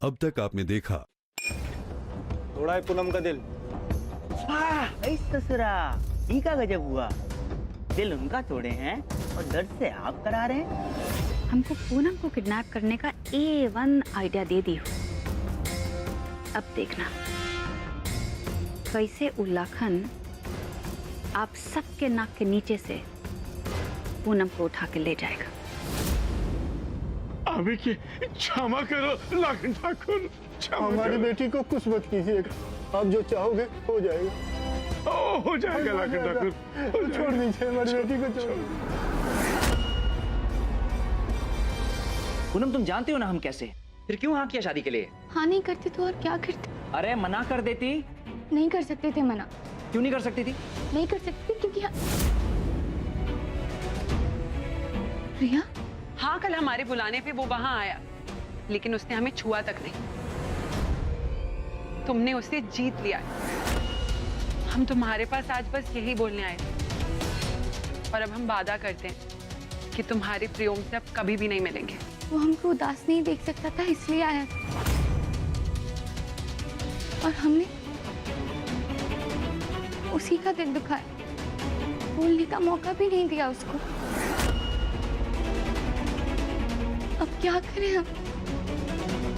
अब तक आपने देखा। थोड़ा है पूनम का दिल। ससुरा ये का गजब हुआ। दिल उनका तोड़े हैं और दर्द से आप करा रहे हैं। हमको पूनम को किडनैप करने का A1 आइडिया दे दी हो। अब देखना कैसे उल्लाखन आप सबके नाक के नीचे से पूनम को उठा के ले जाएगा। अभी की क्षमा करो लाखन ठाकुर, हमारी बेटी को कुछ मत कीजिएगा, आप जो चाहोगे हो जाएगा। हो जाएगा लाखन ठाकुर, छोड़ दीजिए हमारी बेटी को, छोड़ दीजिए। पूनम तुम जानते हो ना हम कैसे, फिर क्यों हाँ किया शादी के लिए? हाँ नहीं करती तो और क्या करती? अरे मना कर देती। नहीं कर सकते थे मना। क्यों नहीं कर सकती थी? नहीं कर सकती क्योंकि प्रिया। हाँ कल हमारे बुलाने पे वो वहां आया, लेकिन उसने हमें छुआ तक नहीं। तुमने उसे जीत लिया। हम तुम्हारे पास आज बस यही बोलने आए थे, और अब हम वादा करते हैं कि तुम्हारे प्रियोम से अब कभी भी नहीं मिलेंगे। वो हमको उदास नहीं देख सकता था इसलिए आया था, और हमने उसी का दिल दुखाया। बोलने का मौका भी नहीं दिया उसको। अब क्या करें हम?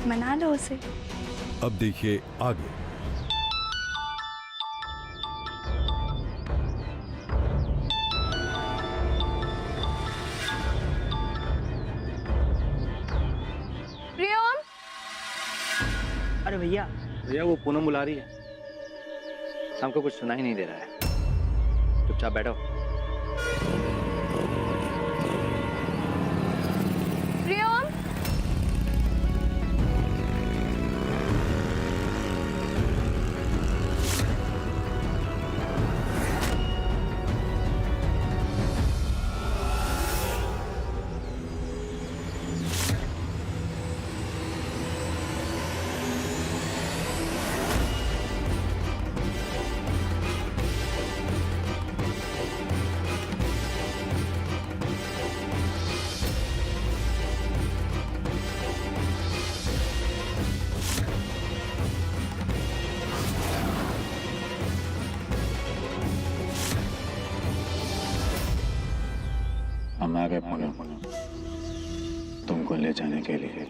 मना लो उसे। अब देखिए आगे। प्रियम। अरे भैया वो पूनम बुला रही है। हमको कुछ सुनाई नहीं दे रहा है, चुपचाप बैठो। प्रियम। हम आ गए पूनम, तुमको ले जाने के लिए।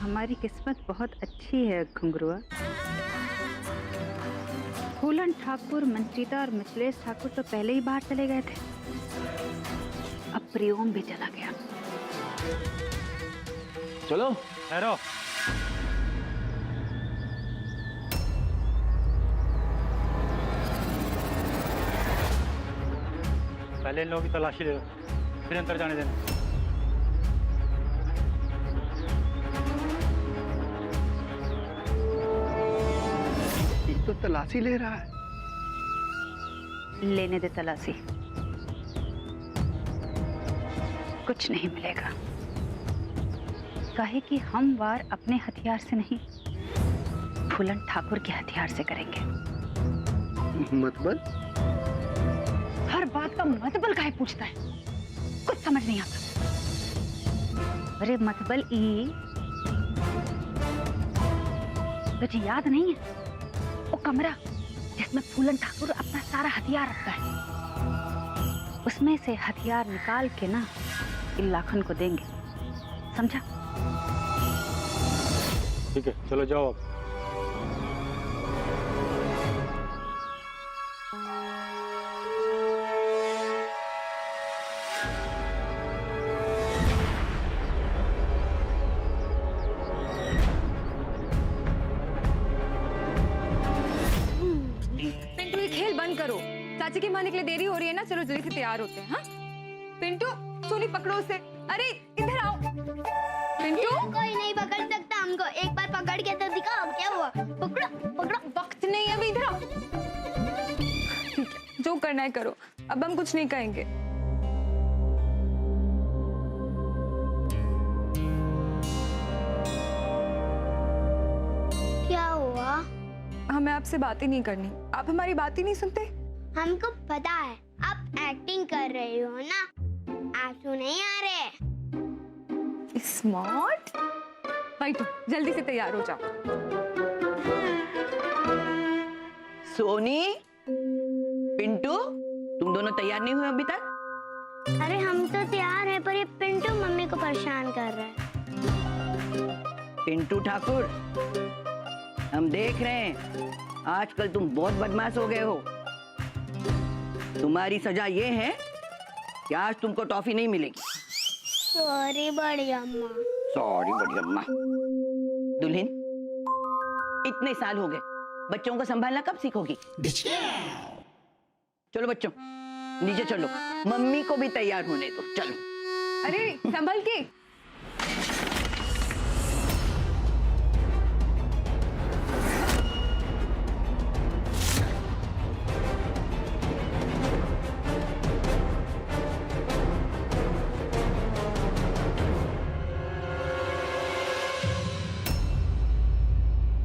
हमारी किस्मत बहुत अच्छी है घुंघरुआ। फूलन ठाकुर, मंत्रिता और मिथिलेश ठाकुर तो पहले ही बाहर चले गए थे। अब प्रियोम भी चला गया। चलो ठहरो। पहले इन लोगों की तलाशी ले लो, फिर अंदर जाने देना। तो तलाशी ले रहा है। लेने दे तलाशी, कुछ नहीं मिलेगा। काहे कि हम वार अपने हथियार से नहीं, फूलन ठाकुर के हथियार से करेंगे। मतलब? हर बात का मतबल काहे पूछता है? कुछ समझ नहीं आता। अरे मतबल ई तुझे याद नहीं है? वो कमरा जिसमें फूलन ठाकुर अपना सारा हथियार रखता है, उसमें से हथियार निकाल के ना इन लाखन को देंगे, समझा? ठीक है, चलो जाओ आप। पिंटू, ये खेल बंद करो। चाची के माने के लिए देरी हो रही है ना, चलो जल्दी से तैयार होते हैं। हाँ पिंटू, सोनी पकड़ो उसे। अरे इधर आओ पिंटू। कोई नहीं पकड़ सकता हमको, एक बार पकड़ के तो दिखाओ क्या हुआ। पकड़ो पकड़ो। वक्त नहीं है अभी, इधर आओ। ठीक है, जो करना है करो, अब हम कुछ नहीं कहेंगे। क्या हुआ? हमें आपसे बात ही नहीं करनी, आप हमारी बात ही नहीं सुनते। हमको पता है आप एक्टिंग कर रही हो ना, आंसू नहीं आ रहे। स्मार्ट। भाई तो जल्दी से तैयार हो जाओ। सोनी, पिंटू, तुम दोनों तैयार नहीं हुए अभी तक? अरे हम तो तैयार है, पर ये पिंटू मम्मी को परेशान कर रहा है। पिंटू ठाकुर, हम देख रहे हैं आजकल तुम बहुत बदमाश हो गए हो। तुम्हारी सजा ये है कि आज तुमको टॉफी नहीं मिलेगी। सॉरी बड़ी अम्मा। सॉरी बड़ी अम्मा। दुल्हन, इतने साल हो गए, बच्चों को संभालना कब सीखोगी? चलो बच्चों, नीचे चलो, मम्मी को भी तैयार होने दो। चलो। अरे संभल के।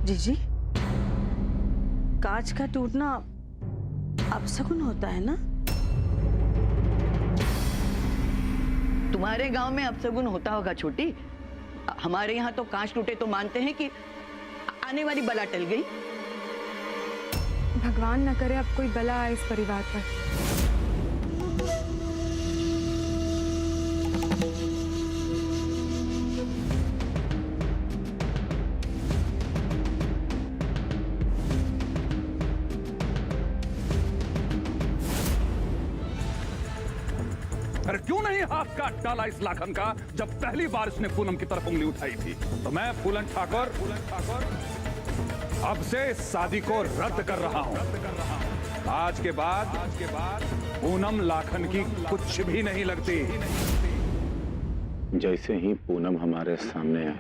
जीजी, कांच का टूटना अपशकुन होता है ना? तुम्हारे गांव में अपशगुन होता होगा छोटी, हमारे यहाँ तो कांच टूटे तो मानते हैं कि आने वाली बला टल गई। भगवान न करे अब कोई बला आए इस परिवार पर। अरे क्यों नहीं हाथ काट डाला इस लाखन का, जब पहली बार इसने पूनम की तरफ उंगली उठाई थी। तो मैं फूलन ठाकुर अब से इस शादी को रद्द कर रहा हूं। आज के बाद पूनम लाखन की कुछ भी नहीं लगती। जैसे ही पूनम हमारे सामने आए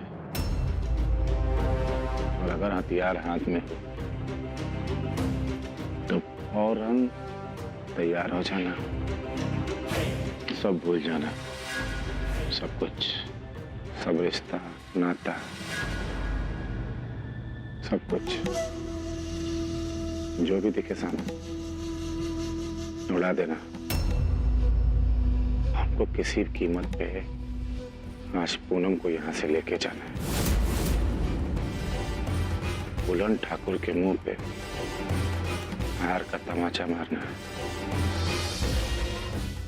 और अगर हथियार हाथ में हो तो फौरन तैयार हो जाना, सब भूल जाना, सब कुछ, सब रिश्ता नाता, सब कुछ जो भी दिखे सामने उड़ा देना। हमको किसी भी कीमत पे आज पूनम को यहां से लेके जाना है। फूलन ठाकुर के मुंह पे हार का तमाचा मारना है।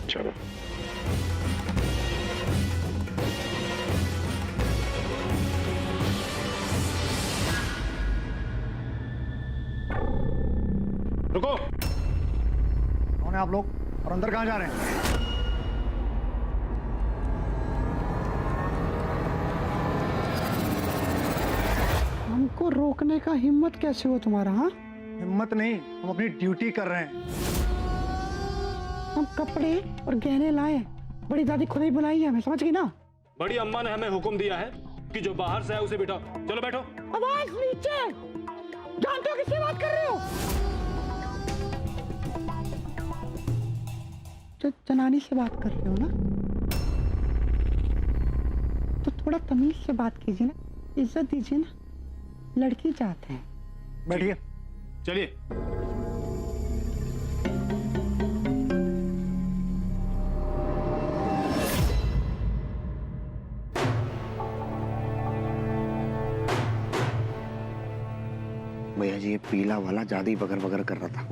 चलो। रुको, कौन है आप लोग और अंदर कहां जा रहे हैं? हमको रोकने का हिम्मत कैसे हुआ तुम्हारा? हाँ, हिम्मत नहीं, हम अपनी ड्यूटी कर रहे हैं। हम कपड़े और गहने लाए, बड़ी दादी खुद ही बुलाई है हमें, समझ गई ना? बड़ी अम्मा ने हमें हुक्म दिया है कि जो बाहर से है उसे बिठाओ। चलो बैठो। आवाज नीचे, जानते हो किससे बात कर रहे हो? जो जनानी से बात कर रहे हो ना, तो थोड़ा तमीज से बात कीजिए ना, इज्जत दीजिए ना, लड़की चाहते हैं। बैठिए। चलिए। भैया जी, ये पीला वाला ज्यादा ही बगर बगर कर रहा था।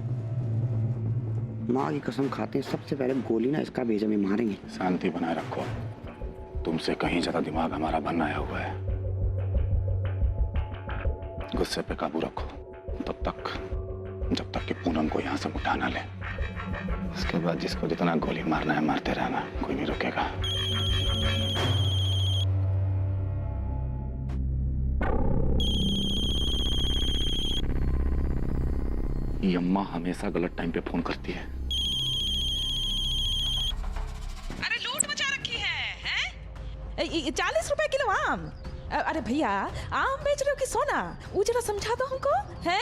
माँ की कसम खाते हैं सबसे पहले गोली ना इसका भेजा में मारेंगे। शांति बनाए रखो, तुमसे कहीं ज्यादा दिमाग हमारा बनाया हुआ है। गुस्से पे काबू रखो तब तक, जब तक कि पूनम को यहाँ से उठा ना ले। उसके बाद जिसको जितना गोली मारना है मारते रहना, कोई नहीं रुकेगा। ये अम्मा हमेशा गलत टाइम पे फोन करती है। अरे लूट मचा रखी है? 40 रुपए किलो आम। अरे भैया आम बेच रहे हो कि सोना? वो जरा समझा दो हमको। है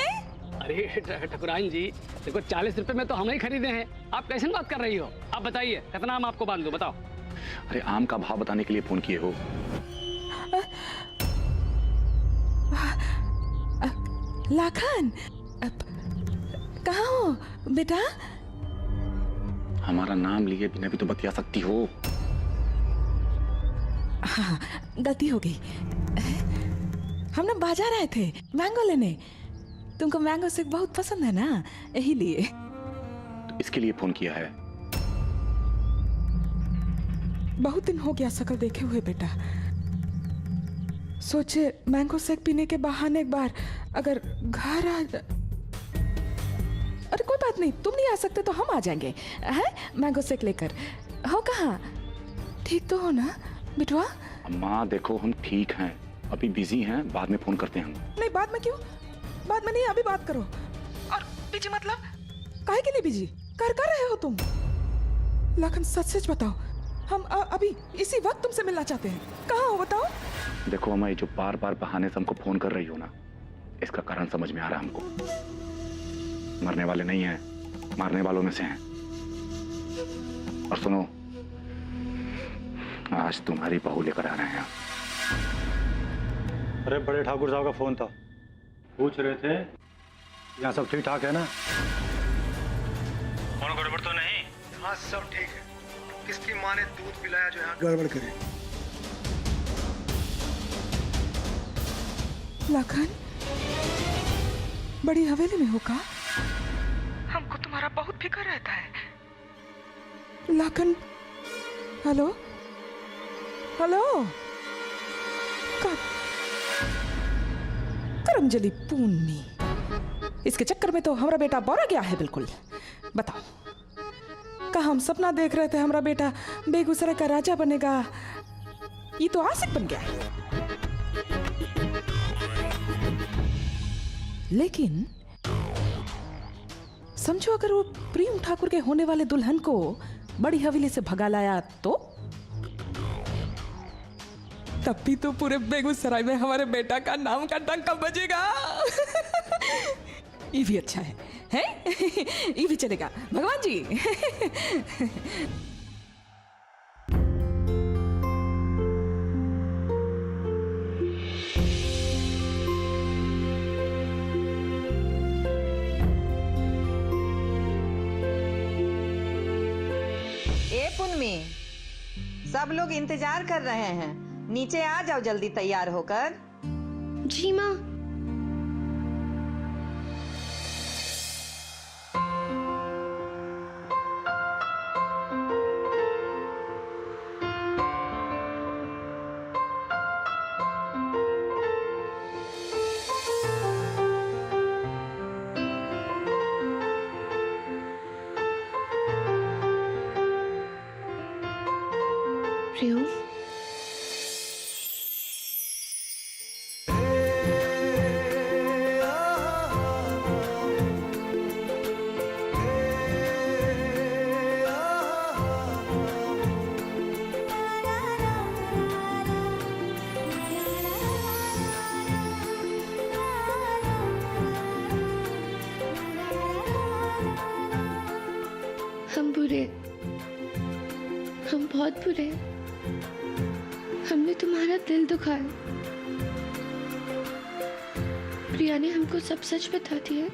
अरे ठकुराइन जी, देखो 40 रुपए में तो हम ही खरीदे हैं, आप कैसे बात कर रही हो? आप बताइए कितना आम आपको बांध दूं, बताओ। अरे आम का भाव बताने के लिए फोन किए हो? लाखन कहाँ हो बेटा? हमारा नाम लिए बिना भी तो बतिया सकती हो। हाँ गलती हो गई। हम ना बाजार आए थे मैंगो लेने। तुमको मैंगो शेक बहुत पसंद है ना, यही लिए। तो इसके लिए फोन किया है? बहुत दिन हो गया शकल देखे हुए बेटा। सोचे मैंगो शेक पीने के बहाने एक बार अगर घर आ। अरे कोई बात नहीं, तुम नहीं आ सकते तो हम आ जाएंगे हैं मैंगो शेक लेकर। हो कहाँ? ठीक तो हो ना बिटवा? अम्मा देखो हम ठीक हैं, अभी बिजी हैं, बाद में फोन करते हैं हम। नहीं बाद में क्यों? बाद में नहीं, अभी बात करो। और बिजी मतलब काहे के लिए बिजी? कर रहे हो तुम? लाखन सच सच बताओ, हम अभी इसी वक्त तुमसे मिलना चाहते हैं। कहाँ हो बताओ? देखो अम्मा, ये जो बार बार बहाने से हमको फोन कर रही हो ना, इसका कारण समझ में आ रहा है हमको। मरने वाले नहीं हैं, मारने वालों में से हैं। और सुनो, आज तुम्हारी बहू लेकर आ रहे हैं। अरे बड़े ठाकुर साहब का फोन था, पूछ रहे थे यहाँ सब ठीक ठाक है ना? कौन गड़बड़ तो नहीं? हाँ सब ठीक है। किसकी माँ ने दूध पिलाया जो यहाँ गड़बड़ करे? लाखन बड़ी हवेली में हो का? हमको तुम्हारा बहुत फिक्र रहता है। Lakhan hello hello. करमजली पूर्णी, इसके चक्कर में तो हमारा बेटा बौरा गया है बिल्कुल। बताओ, का हम सपना देख रहे थे हमारा बेटा बेगूसराय का राजा बनेगा, ये तो आशिक बन गया। लेकिन समझो अगर वो प्रेम ठाकुर के होने वाले दुल्हन को बड़ी हवेली से भगा लाया तो? तब भी तो पूरे बेगूसराय में हमारे बेटा का नाम का डंका बजेगा। ये भी अच्छा है, हैं? ये भी चलेगा भगवान जी। पुन्नी, सब लोग इंतजार कर रहे हैं, नीचे आ जाओ जल्दी तैयार होकर। जी माँ। प्रियो, हम बुरे, हम बहुत बुरे, हमने तुम्हारा दिल दुखाया। प्रिया ने हमको सब सच बता दिया।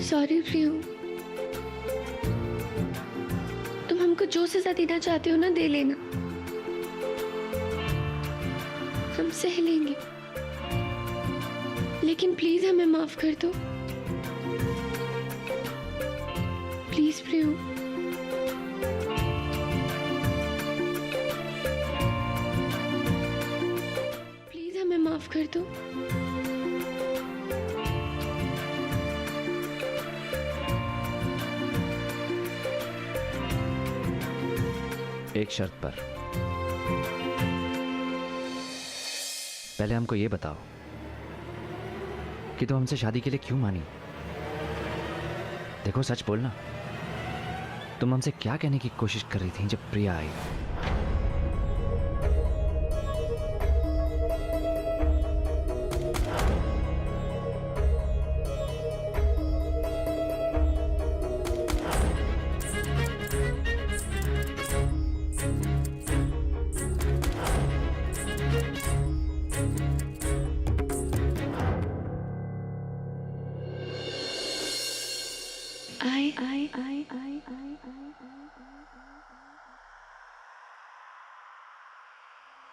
सॉरी प्रियो, तुम हमको जो सजा देना चाहते हो ना दे लेना, हम सह लेंगे, लेकिन प्लीज हमें माफ कर दो। प्लीज प्रियम, प्लीज हमें माफ कर दो। एक शर्त पर। पहले हमको ये बताओ कि तुम हमसे शादी के लिए क्यों मानी? देखो सच बोलना, तुम हमसे क्या कहने की कोशिश कर रही थी जब प्रिया आई?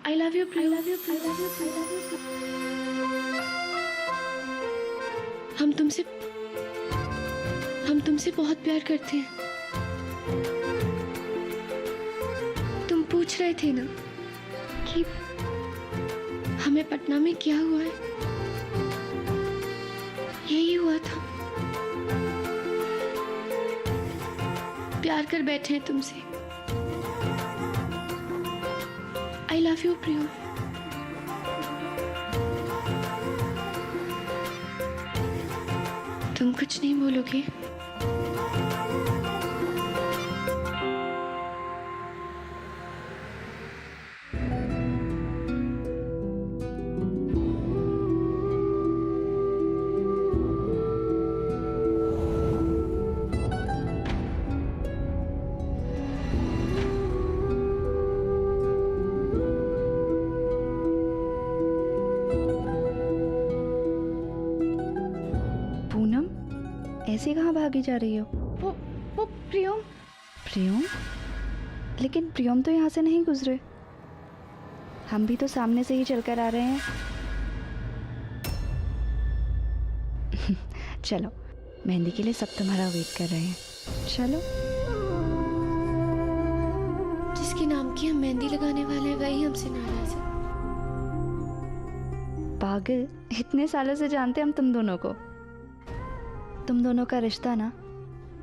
I love you, Priya. हम तुमसे बहुत प्यार करते हैं। तुम पूछ रहे थे ना कि हमें पटना में क्या हुआ है? यही हुआ था, प्यार कर बैठे हैं तुमसे। I love you, Priya. तुम कुछ नहीं बोलोगे? ऐसे कहाँ भागी जा रही हो? वो प्रियम। प्रियम? लेकिन प्रियम तो यहाँ से नहीं गुजरे। हम भी तो सामने से ही चलकर आ रहे हैं। चलो, मेहंदी के लिए सब तुम्हारा वेट कर रहे हैं। चलो। जिसके नाम की हम मेहंदी लगाने वाले हैं वही हमसे नाराज है। पागल, इतने सालों से जानते हम तुम दोनों को। तुम दोनों का रिश्ता ना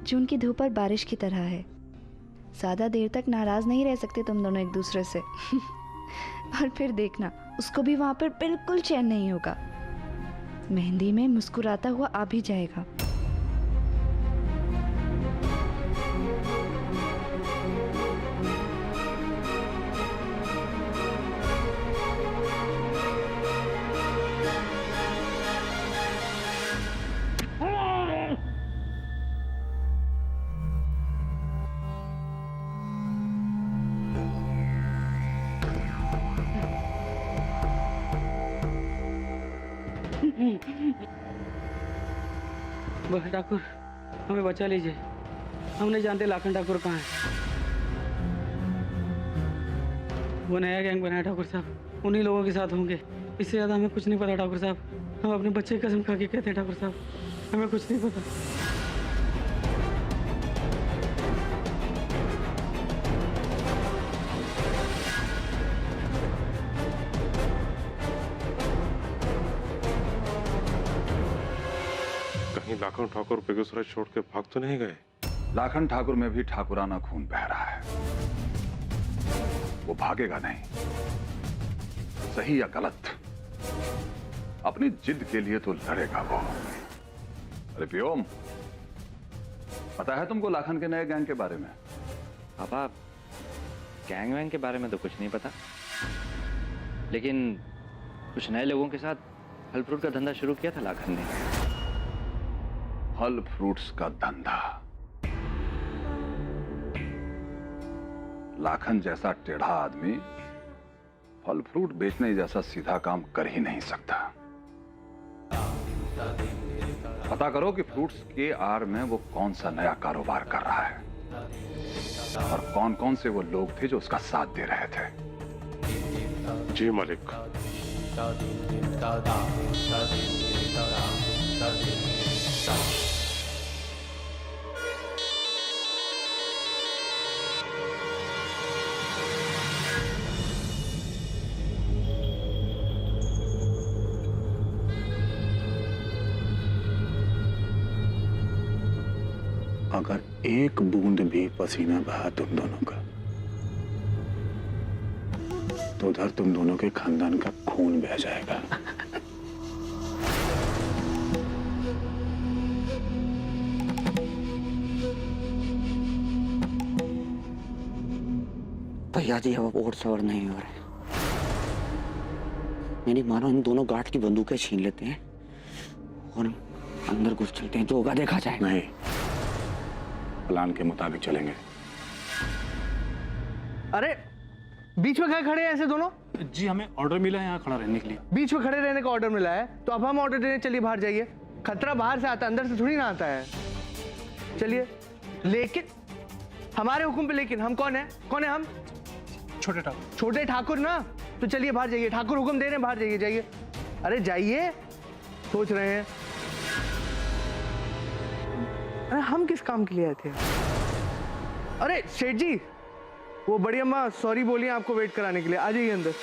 जून की धूप और बारिश की तरह है। ज़्यादा देर तक नाराज नहीं रह सकते तुम दोनों एक दूसरे से। और फिर देखना, उसको भी वहाँ पर बिल्कुल चैन नहीं होगा। मेहंदी में मुस्कुराता हुआ आ भी जाएगा। बस ठाकुर, हमें बचा लीजिए। हम नहीं जानते लाखन ठाकुर कहाँ है। वो नया गैंग बनाया ठाकुर साहब, उन्हीं लोगों के साथ होंगे। इससे ज़्यादा हमें कुछ नहीं पता ठाकुर साहब। हम अपने बच्चे की कसम खा के कहते हैं ठाकुर साहब, हमें कुछ नहीं पता। लाखन ठाकुर बेगूसराय छोड़ के भाग तो नहीं गए? लाखन ठाकुर में भी ठाकुराना खून बह रहा है। वो भागेगा नहीं। सही या गलत, अपनी जिद के लिए तो लड़ेगा वो। अरे प्रियम, पता है तुमको लाखन के नए गैंग के बारे में? पापा, गैंग वैंग के बारे में तो कुछ नहीं पता, लेकिन कुछ नए लोगों के साथ फल फ्रूट का धंधा शुरू किया था लाखन ने। फल फ्रूट्स का धंधा? लाखन जैसा टेढ़ा आदमी फल फ्रूट बेचने जैसा सीधा काम कर ही नहीं सकता। पता करो कि फ्रूट्स के आड़ में वो कौन सा नया कारोबार कर रहा है और कौन कौन से वो लोग थे जो उसका साथ दे रहे थे। जी मालिक। अगर एक बूंद भी पसीना बहा तुम दोनों का तो उधर तुम दोनों के खानदान का खून बह जाएगा। भैया जी अब और सवर नहीं हो रहे। मेरी मानो इन दोनों गार्ड की बंदूकें छीन लेते हैं और अंदर घुस चलते हैं, जो होगा देखा जाए। नहीं, प्लान के मुताबिक चलेंगे। अरे बीच में क्या खड़े हैं ऐसे दोनों? जी हमें ऑर्डर मिला है यहाँ खड़ा रहने के लिए। बीच में खड़े रहने का ऑर्डर मिला है तो अब हम ऑर्डर देने चलिए बाहर जाइए। खतरा बाहर से आता है, अंदर से थोड़ी ना आता है। चलिए। लेकिन हमारे हुक्म पे, लेकिन हम कौन है? कौन है हम? छोटे ठाकुर। छोटे ठाकुर ना, तो चलिए बाहर जाइए। ठाकुर हुक्म दे रहे हैं, बाहर जाइए। जाइए, अरे जाइए। सोच रहे हैं अरे हम किस काम के लिए आए थे? अरे सेठ जी, वो बड़ी अम्मा सॉरी बोलिए आपको वेट कराने के लिए। आ जाइए अंदर।